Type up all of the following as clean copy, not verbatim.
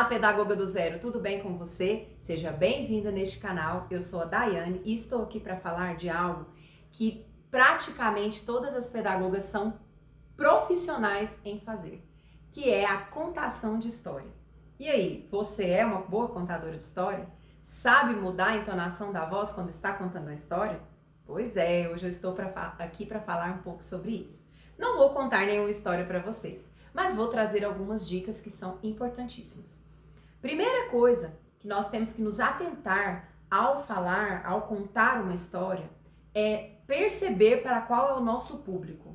Olá, pedagoga do zero, tudo bem com você? Seja bem-vinda neste canal. Eu sou a Daiane e estou aqui para falar de algo que praticamente todas as pedagogas são profissionais em fazer, que é a contação de história. E aí, você é uma boa contadora de história? Sabe mudar a entonação da voz quando está contando a história? Pois é, hoje eu estou aqui para falar um pouco sobre isso. Não vou contar nenhuma história para vocês, mas vou trazer algumas dicas que são importantíssimas. Primeira coisa que nós temos que nos atentar ao falar, ao contar uma história, é perceber para qual é o nosso público.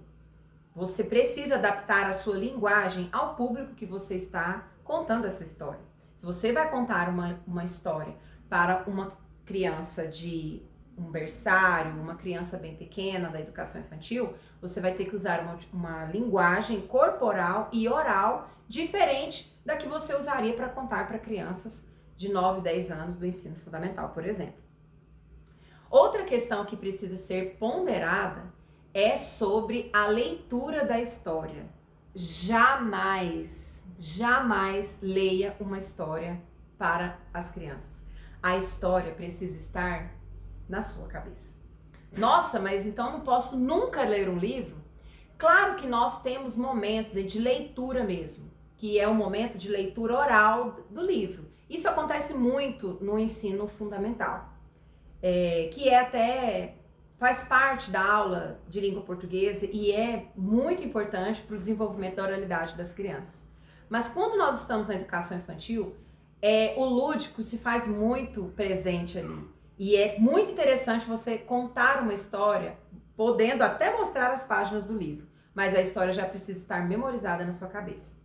Você precisa adaptar a sua linguagem ao público que você está contando essa história. Se você vai contar uma história para uma criança de um berçário, uma criança bem pequena da educação infantil, você vai ter que usar uma linguagem corporal e oral diferente da que você usaria para contar para crianças de 9, 10 anos do ensino fundamental, por exemplo. Outra questão que precisa ser ponderada é sobre a leitura da história. Jamais leia uma história para as crianças. A história precisa estar na sua cabeça. Nossa, mas então não posso nunca ler um livro? Claro que nós temos momentos de leitura mesmo, que é o momento de leitura oral do livro. Isso acontece muito no ensino fundamental, que até faz parte da aula de língua portuguesa e é muito importante para o desenvolvimento da oralidade das crianças. Mas quando nós estamos na educação infantil, o lúdico se faz muito presente ali. E é muito interessante você contar uma história, podendo até mostrar as páginas do livro, mas a história já precisa estar memorizada na sua cabeça.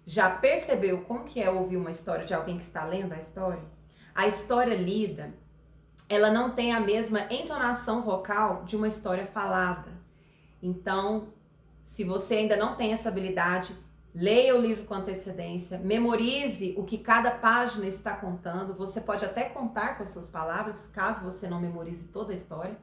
Já percebeu como que é ouvir uma história de alguém que está lendo a história? A história lida, ela não tem a mesma entonação vocal de uma história falada. Então, se você ainda não tem essa habilidade, leia o livro com antecedência, memorize o que cada página está contando. Você pode até contar com as suas palavras, caso você não memorize toda a história,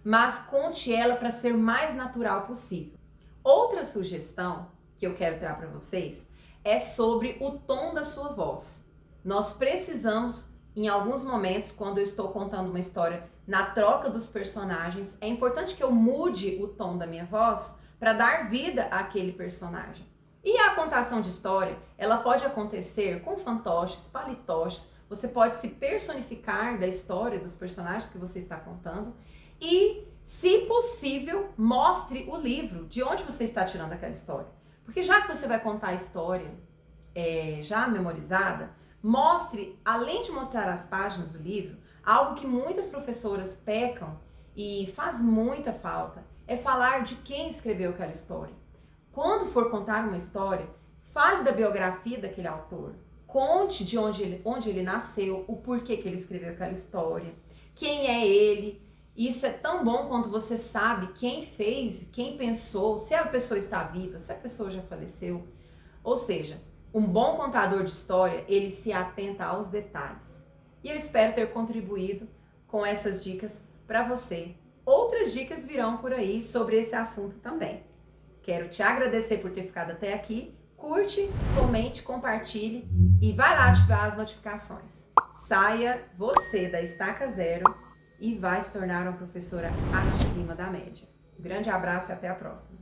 mas conte ela para ser mais natural possível. Outra sugestão que eu quero dar para vocês é sobre o tom da sua voz. Nós precisamos, em alguns momentos, quando eu estou contando uma história na troca dos personagens, é importante que eu mude o tom da minha voz para dar vida àquele personagem. E a contação de história, ela pode acontecer com fantoches, palitoches, você pode se personificar da história dos personagens que você está contando e, se possível, mostre o livro, de onde você está tirando aquela história. Porque já que você vai contar a história já memorizada, mostre, além de mostrar as páginas do livro, algo que muitas professoras pecam e faz muita falta, é falar de quem escreveu aquela história. Quando for contar uma história, fale da biografia daquele autor. Conte de onde ele nasceu, o porquê que ele escreveu aquela história, quem é ele. Isso é tão bom quando você sabe quem fez, quem pensou, se a pessoa está viva, se a pessoa já faleceu. Ou seja, um bom contador de história, ele se atenta aos detalhes. E eu espero ter contribuído com essas dicas para você. Outras dicas virão por aí sobre esse assunto também. Quero te agradecer por ter ficado até aqui. Curte, comente, compartilhe e vai lá ativar as notificações. Saia você da estaca zero e vai se tornar uma professora acima da média. Um grande abraço e até a próxima.